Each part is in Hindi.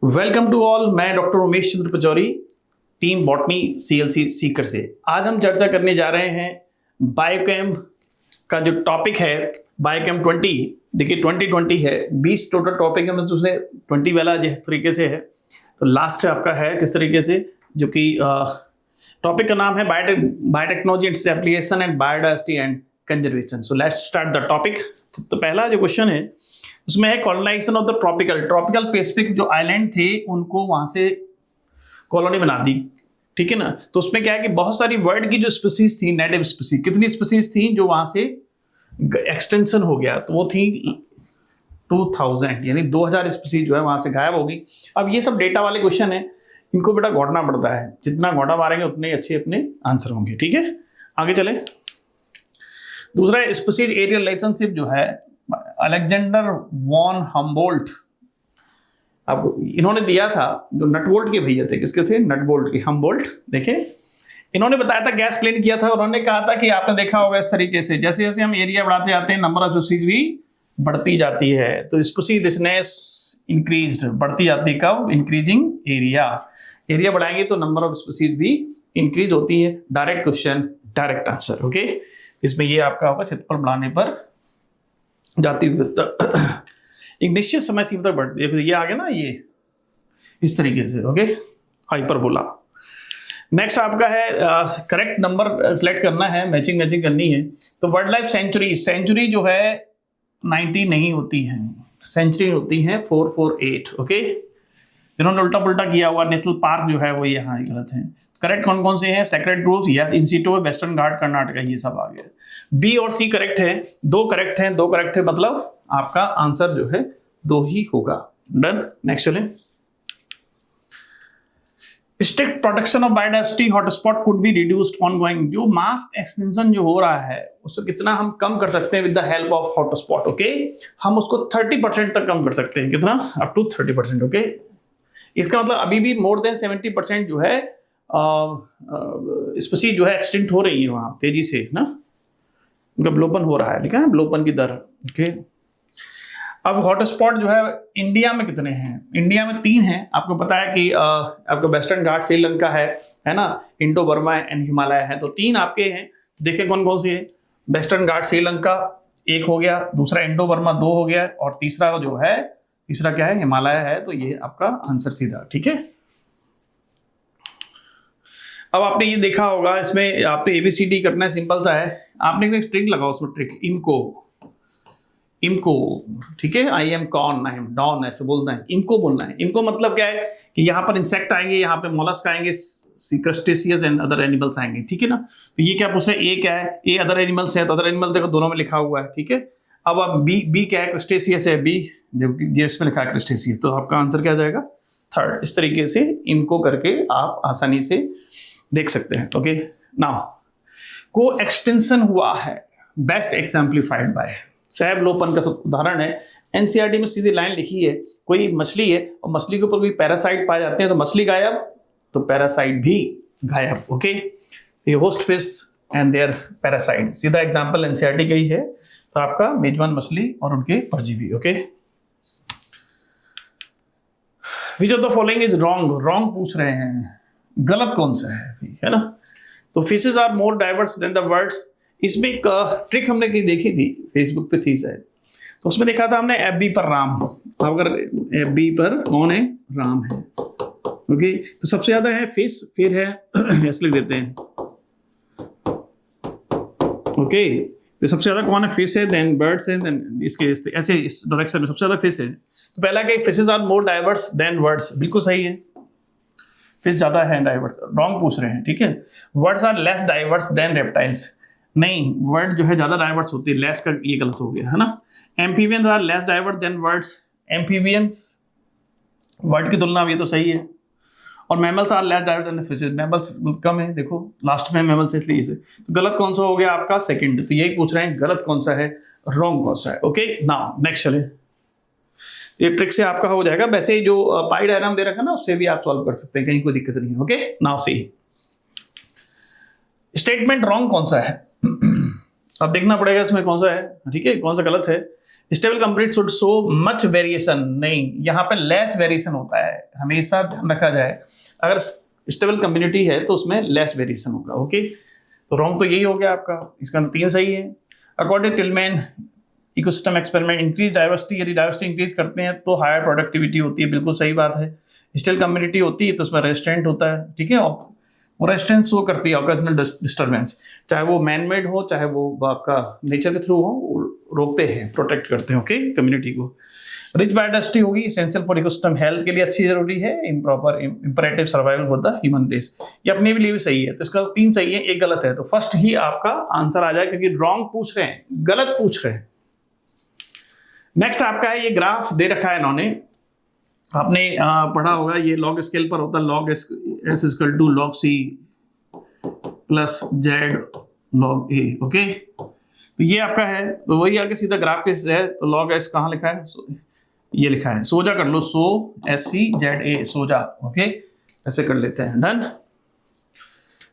Welcome to all. मैं doctor Umesh Chandra Pachauri, team botany CLC Sikar से। आज हम चर्चा करने जा रहे हैं बायोकेम का जो टॉपिक है, बायोकेम 20। देखिए 2020 है, 20 टोटल टॉपिक है, मतलब से 20 वाला जिस तरीके से है तो लास्ट आपका है किस तरीके से, जो कि टॉपिक का नाम है biotechnology, its application and biodiversity and conservation. So let's start the topic. तो पहला जो क्वेश्चन है उसमें है colonisation of the tropical Pacific जो आइलैंड थे उनको वहां से कॉलोनी बना दी, ठीक है ना। तो उसमें क्या है कि बहुत सारी वर्ल्ड की जो स्पीसीज थी, नेटिव स्पीसीज, कितनी स्पीसीज थी जो वहां से एक्सटेंशन हो गया, तो वो थी 2000, यानी 2000 स्पीसीज जो है वहां से गायब होगी। अब ये सब डेटा वाले क्वेश्चन है, इनको बेटा घोटना पड़ता है, जितना घोटा मारेंगे उतने ही अच्छे अपने आंसर होंगे, ठीक है। आगे चले। दूसरा स्पीसीज एरियल रिलेशनशिप जो है, अलेक्जेंडर वॉन हम्बोल्ट, आपको इन्होंने दिया था, जो नटबोल्ट के भैया थे, किसके थे? नटबोल्ट के, हम्बोल्ट। देखे इन्होंने बताया था, गैस प्लेन किया था, उन्होंने कहा था कि आपने देखा होगा इस तरीके से जैसे जैसे हम एरिया बढ़ाते जाते हैं नंबर ऑफ स्पीसीज भी बढ़ती जाती है। तो स्पीसीज रिचनेस इंक्रीज्ड, बढ़ती जाती है कब? इंक्रीजिंग एरिया बढ़ाएंगे तो नंबर ऑफ स्पीसीज भी इंक्रीज होती है। Direct question, direct answer, okay. इसमें ये आपका होगा क्षेत्रफल बढ़ाने पर जाती एक निश्चित समय सीमा तक बढ़ती है। ये आ गया ना, ये इस तरीके से, ओके, हाइपरबोला। नेक्स्ट आपका है करेक्ट नंबर सेलेक्ट करना है, मैचिंग करनी है। तो वर्ल्ड लाइफ सेंचुरी जो है 90 नहीं होती है, सेंचुरी होती है 448, ओके। इन्होंने उल्टा पुल्टा किया हुआ, नेशनल पार्क जो है वो यहाँ गलत है। करेक्ट कौन कौन से हैं? Sacred group, yes, institute, western Ghat, Karnataka, ये सब आ गया। बी और सी करेक्ट है, दो करेक्ट है, मतलब आपका आंसर जो है 2 ही होगा। डन। नेक्स्ट चलें। Strict protection of biodiversity hotspot could be reduced ongoing. जो मास एक्सटेंशन जो हो रहा है उसको कितना हम कम कर सकते हैं with the help of hotspot, okay. हम उसको 30% तक कम कर सकते हैं, कितना? Up to 30%, okay. इसका मतलब अभी भी मोर देन 70% जो है स्पीसीज जो है एक्सटिंक्ट हो रही है वहां तेजी से ना, उनका ब्लोपन हो रहा है, लिखा है ब्लोपन की दर, ओके। अब हॉटस्पॉट जो है इंडिया में कितने हैं? इंडिया में 3 हैं। आपको पता है कि आपका वेस्टर्न घाट श्रीलंका है ना, इंडो बर्मा एंड हिमालय है, तो 3 आपके हैं। देखिए कौन कौन से हैं। वेस्टर्न घाट श्रीलंका 1 हो गया, दूसरा इंडो बर्मा 2 हो गया, और तीसरा जो है, तीसरा क्या है? हिमालय है। तो ये आपका आंसर सीधा, ठीक है। अब आपने ये देखा होगा, इसमें आपने ABCD करना है, सिंपल सा है। आपने एक स्ट्रिंग लगाओ उसमें, ट्रिक इमको, ठीक है। I am corn, I am don, ऐसे बोलना है, इमको बोलना है। इमको मतलब क्या है कि यहाँ पर इंसेक्ट आएंगे, यहाँ पे मोलस्क आएंगे, क्रस्टेशियस एंड अदर एनिमल्स आएंगे, ठीक है ना। तो ये क्या पूछ रहे हैं? ए क्या है? ए अदर एनिमल्स है, तो अदर एनिमल देखो दोनों में लिखा हुआ है, ठीक है। अब बी क्या है? क्रस्टेशियस है, बी इसमें लिखा है क्रस्टेशियस, तो आपका आंसर क्या जाएगा? 3rd। इस तरीके से इनको करके आप आसानी से देख सकते हैं, ओके। नाउ को एक्सटेंशन हुआ है, बेस्ट एग्जाम्पलीफाइड बाय सैब लोपन का उदाहरण है। एनसीईआरटी में सीधी लाइन लिखी है, कोई मछली है और मछली के ऊपर कोई पैरासाइट पाए जाते हैं तो मछली गायब, तो पैरासाइट भी गायब, ओके। ये host fish and their parasite, सीधा एग्जांपल एनसीईआरटी का ही है। तो आपका मेजबान मछली और उनके परजीवी, okay. Which of the following is wrong पूछ रहे हैं, गलत कौन सा है ना। तो fishes are more diverse than the birds. इसमें एक ट्रिक हमने कहीं देखी थी, फेसबुक पे थी शायद, तो उसमें देखा था हमने FB पर राम। अगर FB पर कौन है? राम है, ओके। तो सबसे ज्यादा है फिश, फिर है ऐसे लिख देते हैं, ओके। तो सबसे ज्यादा कौन है? फिश है, देन बर्ड्स है, देन इसके ऐसे इस डायरेक्शन में सबसे ज्यादा फिश है। तो पहला क्या, fishes are more diverse than birds, बिल्कुल सही है, फिश ज्यादा है डाइवर्स। रॉन्ग पूछ रहे हैं, ठीक है। Birds are less diverse than reptiles, नहीं, वर्ड जो है ज्यादा डाइवर्स होती है, लेस का ये गलत हो गया है ना। Amphibians are less diverse than birds, amphibians bird की तुलना में ये तो सही है। और mammals are less diverse than fishes, mammals कम है, देखो लास्ट में मैमल्स इसलिए इसे। तो गलत कौन सा हो गया आपका? 2nd। तो यही पूछ रहे हैं गलत कौन सा है, रॉन्ग कौन सा है, ओके। नाउ नेक्स्ट चले। ये ट्रिक से आपका हो जाएगा। वैसे जो पाई डायग्राम दे रखा है ना, उससे भी आप सॉल्व कर सकते हैं, कहीं कोई दिक्कत नहीं है, ओके। नाउ सी स्टेटमेंट रॉन्ग कौन सा है? अब देखना पड़ेगा इसमें कौन सा है, ठीक है, कौन सा गलत है। Stable complete should show much variation, नहीं, यहाँ पे लेस वेरिएशन होता है, हमेशा ध्यान रखा जाए। अगर स्टेबल कम्युनिटी है तो उसमें लेस वेरिएशन होगा, ओके। तो रॉन्ग तो यही हो गया आपका, इसका 3 सही है। According Tilman ecosystem experiment increase diversity, यदि डाइवर्सिटी इंक्रीज करते हैं तो हायर प्रोडक्टिविटी होती है, बिल्कुल सही बात है। स्टेबल कम्युनिटी होती है तो उसमें रेस्टोरेंट होता है, ठीक है, और रेस्टोरेंट वो करती है ऑकेजनल डिस्टर्बेंस, चाहे वो मैन मेड हो चाहे वो आपका नेचर के थ्रू हो, रोकते हैं, प्रोटेक्ट करते हैं, ओके, कम्युनिटी को। रिच बायोडाइवर्सिटी होगी, एसेंशियल फॉर इकोसिस्टम हेल्थ के लिए अच्छी जरूरी है, improper imperative survival for the human race, ये अपने भी लिए भी सही है। तो इसका 3 सही है, 1 गलत है, तो फर्स्ट ही आपका आंसर आ जाए, क्योंकि रॉन्ग पूछ रहे हैं, गलत पूछ रहे हैं। नेक्स्ट आपका है, ये ग्राफ दे रखा है इन्होंने, आपने पढ़ा होगा, ये लॉग स्केल पर होता है, log S equal to log C plus Z log A, okay. तो ये आपका है, तो वही आगे सीधा ग्राफ के है, तो लॉग एस कहाँ लिखा है, ये लिखा है, सोजा कर लो, सो S C Z A, Souza, okay, ऐसे कर लेते हैं, डन।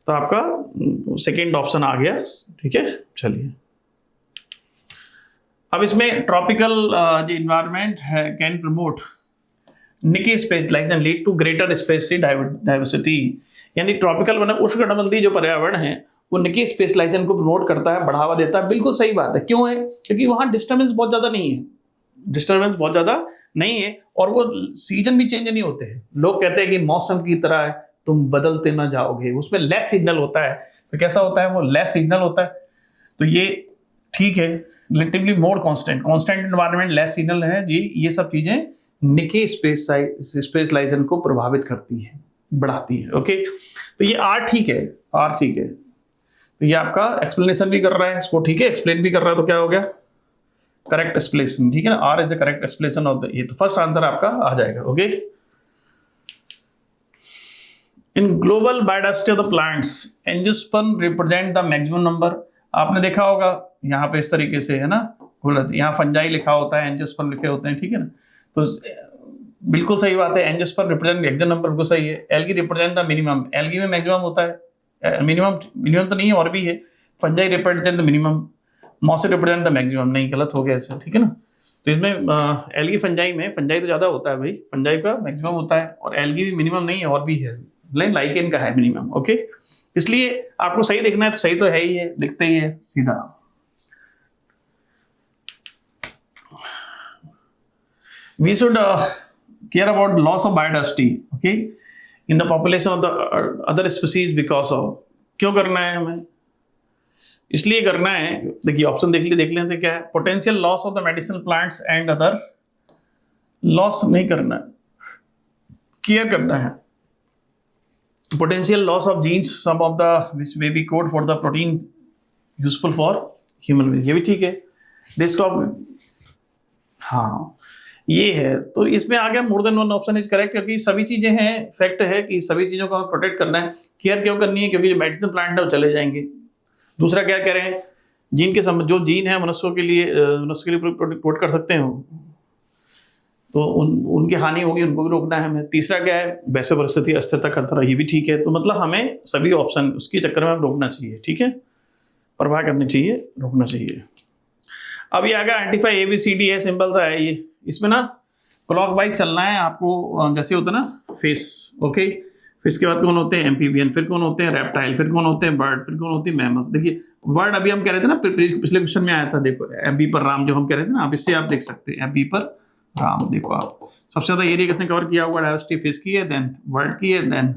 तो आपका सेकेंड ऑप्शन आ गया, ठीक है, चलिए। अब इसमें ट्रॉपिकल जो इन्वायरमेंट है can promote niche specialisation lead to greater species diversity, यानी ट्रॉपिकल मतलब उष्णकटिबंधीय जो पर्यावरण है वो निकी स्पेशलाइजेशन को प्रमोट करता है, बढ़ावा देता है, बिल्कुल सही बात है। क्यों है? क्योंकि वहाँ डिस्टर्बेंस बहुत ज़्यादा नहीं है, डिस्टर्बेंस बहुत ज़्यादा नहीं है, और वो सीजन भी चेंज नहीं होते हैं। लोग कहते हैं कि मौसम की तरह है, तुम बदलते ना जाओगे, उसमें लेस सिग्नल होता है, तो कैसा होता है वो, लेस सिग्नल होता है, तो ये ठीक है, रिलेटिवली मोर कांस्टेंट एनवायरनमेंट, लेस सिग्नल है, ये सब चीजें निके स्पेशलाइजेशन को प्रभावित करती है, बढ़ाती है, ओके। तो ये आर ठीक है, आर ठीक है, तो ये आपका एक्सप्लेनेशन भी कर रहा है इसको, ठीक है, एक्सप्लेन भी कर रहा है, तो क्या हो गया, करेक्ट एक्सप्लेनेशन, ठीक है ना, R is the correct explanation of the, ये तो फर्स्ट आंसर आपका आ जाएगा, okay. In global biodiversity of the plants angiosperm represent the maximum number, आपने देखा होगा यहाँ पे इस तरीके से है ना, यहाँ फंजाई लिखा होता है, एंजियोस्पर्म लिखे होते हैं, ठीक है ना, तो बिल्कुल सही बात है, एंजियोस्पर्म रिप्रेजेंट मैक्सिमम नंबर, बिल्कुल सही है। Algae represent the minimum, algae में मैक्सिमम होता है, मिनिमम तो नहीं है, और भी है। Fungi represent the minimum, mosses represent the maximum, नहीं, गलत हो गया ऐसे, ठीक है ना। तो इसमें एल्गी फंजाई में, फंजाई तो ज्यादा होता है भाई, फंजाई का मैक्सिमम होता है, और एल्गी भी मिनिमम नहीं है, और भी है, लाइकेन का है मिनिमम, ओके। इसलिए आपको सही देखना है तो सही तो है ही है, दिखते ही है सीधा। We should care about loss of biodiversity, okay, in the population of the other species because of, क्यों करना है हमें, इसलिए करना है, देखिए ऑप्शन देख लेते क्या है, potential loss of the medicinal plants and other, loss नहीं करना है, केयर करना है। Potential loss of genes, some of the which may be code for the protein useful for human being, ये भी ठीक है। Risk of, हाँ ये है, तो इसमें आ गया more than one option is correct, क्योंकि सभी चीजें हैं, फैक्ट है कि सभी चीजों को हमें प्रोटेक्ट करना है। केयर क्यों करनी है? क्योंकि जो मेडिसिन प्लांट है वो चले जाएंगे। दूसरा क्या कह रहे हैं, जीन के जो जीन है मनुष्यों के लिए प्रोटेक्ट कर सकते हैं, तो उनकी हानि होगी, उनको भी रोकना है हमें। तीसरा क्या है, वैसे परिस्थिति अस्थिरता खतरा, ये भी ठीक है। तो मतलब हमें सभी ऑप्शन उसके चक्कर में रोकना चाहिए, ठीक है, परवाह करनी चाहिए, रोकना चाहिए। अब ये आगे आइडेंटिफाई ABCD है, सिंपल सा है ये। इसमें ना क्लॉक वाइज चलना है आपको, जैसे होता है ना फिश, ओके, फिश के बाद कौन होते हैं एम्फीबियन, फिर कौन होते हैं रेप्टाइल, फिर कौन होते हैं बर्ड, फिर कौन होती है मैमल्स। देखिए वर्ड अभी हम कह रहे थे ना, पिछले क्वेश्चन में आया था, देखो FB पर राम जो हम कह रहे थे ना, आप इससे आप देख सकते हैं FB पर राम, देखो आप सबसे ज्यादा एरिया किसने कवर किया हुआ, डाइवर्सिटी फिश की है, देन वर्ड की है, देन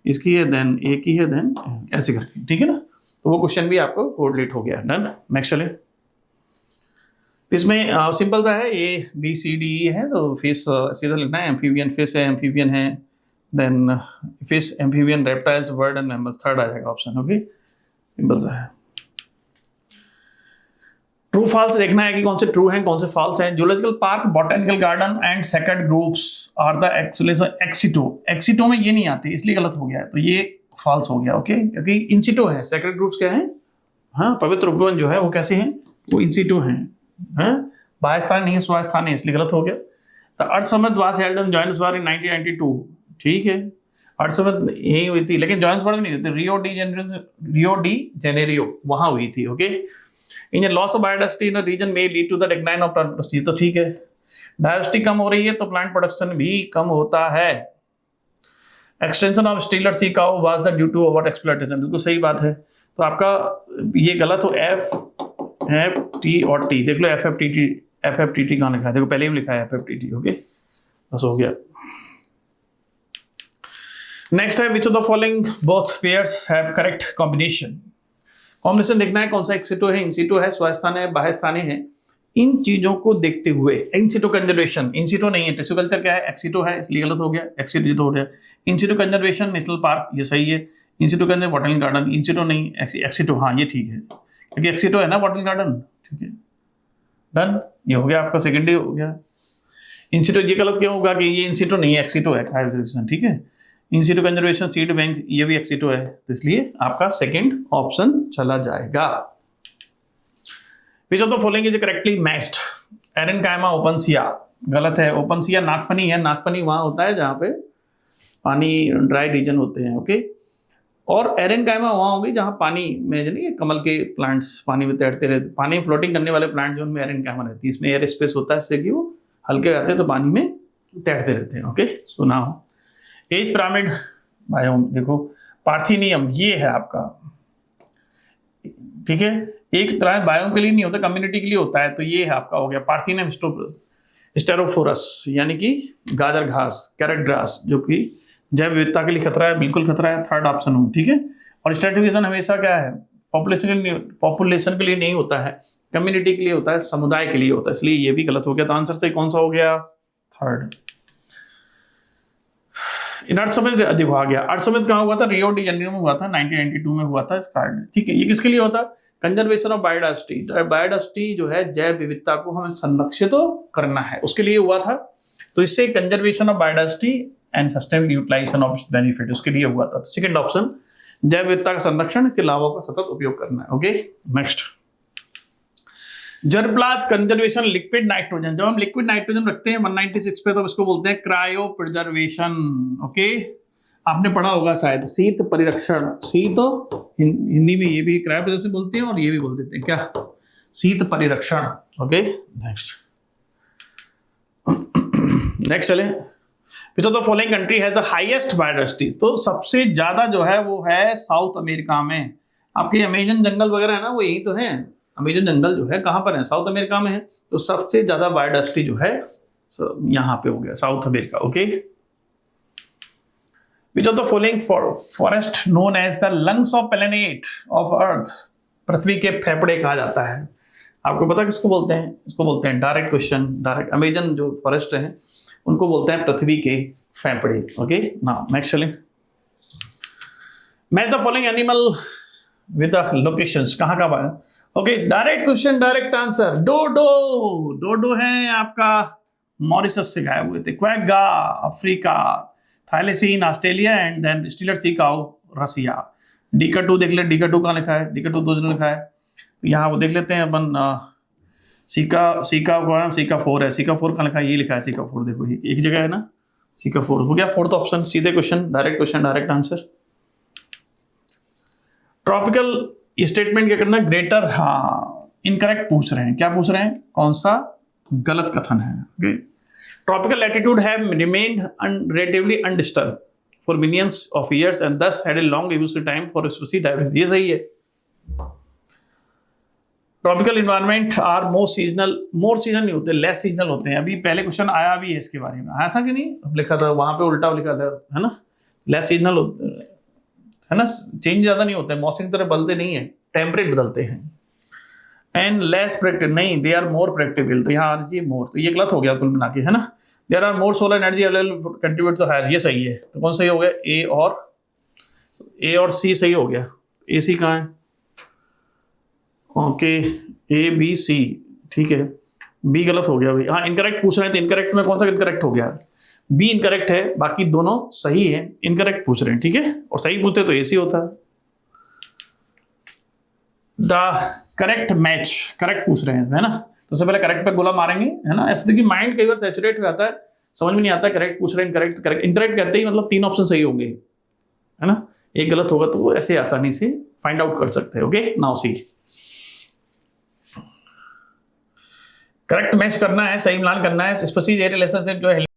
इसकी है, देन ए की है, देन ऐसे करके, ठीक है ना। तो वो क्वेश्चन भी आपको कोरिलेट हो गया, डन। नेक्स्ट चले, इसमें सिंपल सा है, ABCD है, तो फिश सीधा लिखना है, एम्फीबियन फिश है, एम्फीबियन है, then fish, amphibian, reptiles, bird and mammals, third आ जाएगा ऑप्शन, ओके, सिंपल सा है। ट्रू फॉल्स देखना है कि कौन से ट्रू हैं कौन से फॉल्स हैं। Zoological park, botanical garden and sacred groups are the ex situ, ex situ में ये नहीं आती, इसलिए गलत हो गया है, तो ये फॉल्स हो गया, ओके, क्योंकि इंसिटो है। सेक्रेड ग्रुप्स क्या है, हाँ, पवित्र उपवन जो है वो कैसे हैं, वो इंसिटो हैं, हाँ, बाह्यस्थान नहीं है, स्वास्थान है, इसलिए गलत हो गया। The earth summit was held in Johannesburg in 1992, ठीक है, अर्थ समिट यही हुई थी, लेकिन जोहान्सबर्ग नहीं हुई थी, रियो डी जेनेरियो वहां हुई थी, okay. In loss of biodiversity in region में lead to the decline of diversity, तो ठीक है, डायवर्सिटी कम हो रही है तो प्लांट प्रोडक्शन भी कम होता है। Extinction of Steller sea cow was the due to over exploitation, बिल्कुल सही बात है। तो आपका ये गलत हो, एफ टी और टी देख लो, एफ एफ टी टी कहाँ लिखा है, देखो पहले ही लिखा है एफ टी टी, ओके बस हो गया। नेक्स्ट है विच of the following both pairs have correct combination, combination देखना है कौन सा एक्सिटो है, इंसिटो है, स्वास्थान है, बाह्यस्थाने है। इन चीजों को देखते हुए इंसिटो कंजर्वेशन, इंसिटो नहीं है, टिश्यू कल्चर क्या है, एक्सिटो है, इसलिए गलत हो गया, एक्सिटो तो हो गया। इंसिटो कंजर्वेशन नेशनल पार्क, ये सही है। इंसिटो कंजर्व बॉटनिक गार्डन, इंसिटो नहीं, एक्सिटो, हाँ ये ठीक है, क्योंकि एक्सिटो है ना बॉटनिक गार्डन, ठीक है डन, ये हो गया आपका सेकेंड हो गया। इंसिटो ये गलत क्यों होगा कि ये इंसिटो नहीं है, एक्सिटो है, ठीक है। इंसिटो कंजर्वेशन सीड बैंक, ये भी एक्सिटो है, तो इसलिए आपका सेकेंड ऑप्शन चला जाएगा। Which of the following is correctly matched, aerenchyma opuntia, गलत है, ओपनसिया नागफनी है, नागफनी वहां होता है जहां पे पानी ड्राई रीजन होते हैं, ओके। और एरेनकाइमा वहां होगी जहां पानी में नहीं, कमल के प्लांट्स पानी में तैरते रहते, पानी फ्लोटिंग करने वाले प्लांट जो उनमें एरेनकाइमा रहती है, इसमें एयर स्पेस होता है, इससे कि वो हल्के जाते हैं तो पानी में तैरते रहते हैं, ओके। सुना हो एज पिरामिड बायोम, देखो पार्थिनियम ये है आपका, ठीक है, एक तरह बायोम के लिए नहीं होता, कम्युनिटी के लिए होता है, तो ये है आपका हो गया पार्थिनियम स्टेरोफोरस, यानी कि गाजर घास, कैरेट ग्रास, जो कि जैव विविधता के लिए खतरा है, बिल्कुल खतरा है, थर्ड ऑप्शन हो, ठीक है। और स्ट्रेटिफिकेशन हमेशा क्या है, पॉपुलेशन के लिए नहीं होता है, कम्युनिटी के लिए होता है, समुदाय के लिए होता है, इसलिए ये भी गलत हो गया। तो आंसर सही कौन सा हो गया, थर्ड। इन अर्धसमृद्ध अधिक आ गया, अर्धसमृद्ध कहाँ हुआ था, रियो डी जेनेरो में हुआ था, 1992 में हुआ था इसका, ठीक है। ये किसके लिए होता, कंजर्वेशन ऑफ बायोडाइवर्सिटी, बायोडाइवर्सिटी जो है जैव विविधता को हमें संरक्षित तो करना है, उसके लिए हुआ था। तो इससे conservation of biodiversity and sustainable utilisation of benefit, उसके लिए हुआ था। तो सेकंड ऑप्शन जैव विविधता का संरक्षण के लाभों का सतत उपयोग करना है, okay. Next germplasm conservation liquid nitrogen, जब हम लिक्विड नाइट्रोजन रखते हैं 196 पे तो इसको बोलते हैं क्रायो प्रिजर्वेशन, ओके। आपने पढ़ा होगा शायद शीत परिरक्षण, शीत हिंदी में ये भी क्रायो प्रिजर्वेशन बोलते हैं और ये भी बोल देते हैं क्या, शीत परिरक्षण, ओके। नेक्स्ट नेक्स्ट चले, विच ऑफ द फॉलोइंग कंट्री है द हाईएस्ट बायोडाइवर्सिटी, तो सबसे ज्यादा जो है वो है साउथ अमेरिका में। आपके अमेजन जंगल वगैरह है ना, वो यही तो है, अमेजन जंगल जो है कहाँ पर है, साउथ अमेरिका में है। तो सबसे ज्यादा बायोडाइवर्सिटी जो है यहाँ पे हो गया South America, okay. Which of the following forest known as the lungs of planet of earth, पृथ्वी के फेफड़े कहा जाता है। आपको पता किसको बोलते हैं, इसको बोलते हैं डायरेक्ट क्वेश्चन, डायरेक्ट, अमेजन जो फॉरेस्ट है उनको बोलते हैं पृथ्वी के फेफड़े, ओके। नाउ नेक्स्ट चलें, match the following animal with the locations, कहाँ का है, okay. Direct question direct answer, dodo, dodo है आपका मॉरिशस से गायब हुए थे, quagga Africa, thylacine Australia and then Steller sea cow Russia. डीका2 देख ले, डीका2 कहाँ लिखा है, डीका2 दो जगह लिखा है, यहाँ वो देख लेते हैं अपन, सीका 4 है, सीका 4 कहाँ लिखा है, ये लिखा है सीका 4, देखो एक जगह है ना, सीका 4 हो गया फोर्थ ऑप्शन, सीधे question direct answer. Tropical statement क्या करना, ग्रेटर, हाँ इनकरेक्ट पूछ रहे हैं, क्या पूछ रहे हैं, कौन सा गलत कथन है, okay. Tropical latitude have remained relatively undisturbed for millions of years and thus had a long evolutionary time for species diversity, ये सही है। Tropical environment are more seasonal नहीं होते, लेस सीजनल होते हैं। अभी पहले क्वेश्चन आया भी है इसके बारे में, आया था कि नहीं, लिखा था वहां पे उल्टा लिखा था, है ना, लेस सीजनल होते है ना, चेंज ज्यादा नहीं होता है, मौसम की तरह बदलते नहीं है, टेम्परेट बदलते हैं। एंड लेस प्रेडिक्टेबल, नहीं दे आर मोर प्रेडिक्टेबल, तो यहाँ आना चाहिए मोर, तो ये गलत हो गया कुल मिला के, है ना। There are more solar energy available contribute to higher, ये सही है। तो कौन सही हो गया, ए और सी सही हो गया। ए सी कहाँ है, ओके, ए बी सी, ठीक है। बी गलत हो गया भाई, हाँ इनकरेक्ट पूछ रहे हैं, तो इनकरेक्ट में कौन सा इनकरेक्ट हो गया, बी इनकरेक्ट है, बाकी दोनों सही है, इनकरेक्ट पूछ रहे हैं, ठीक है। और सही पूछते तो एसी होता है। द करेक्ट मैच, करेक्ट पूछ रहे हैं, है ना, तो सबसे पहले करेक्ट पे गोला मारेंगे, है ना। ऐसे देखिए माइंड कई बार सैचुरेट हो जाता है, समझ में नहीं आता, करेक्ट पूछ रहे हैं, इनकरेक्ट कहते ही मतलब 3 ऑप्शन सही होंगे, है ना, एक गलत होगा, तो वो ऐसे आसानी से फाइंड आउट कर सकते हैं, okay. Now see correct match करना है, सही मिलान करना है, स्पेशली ये रिलेशनशिप जो है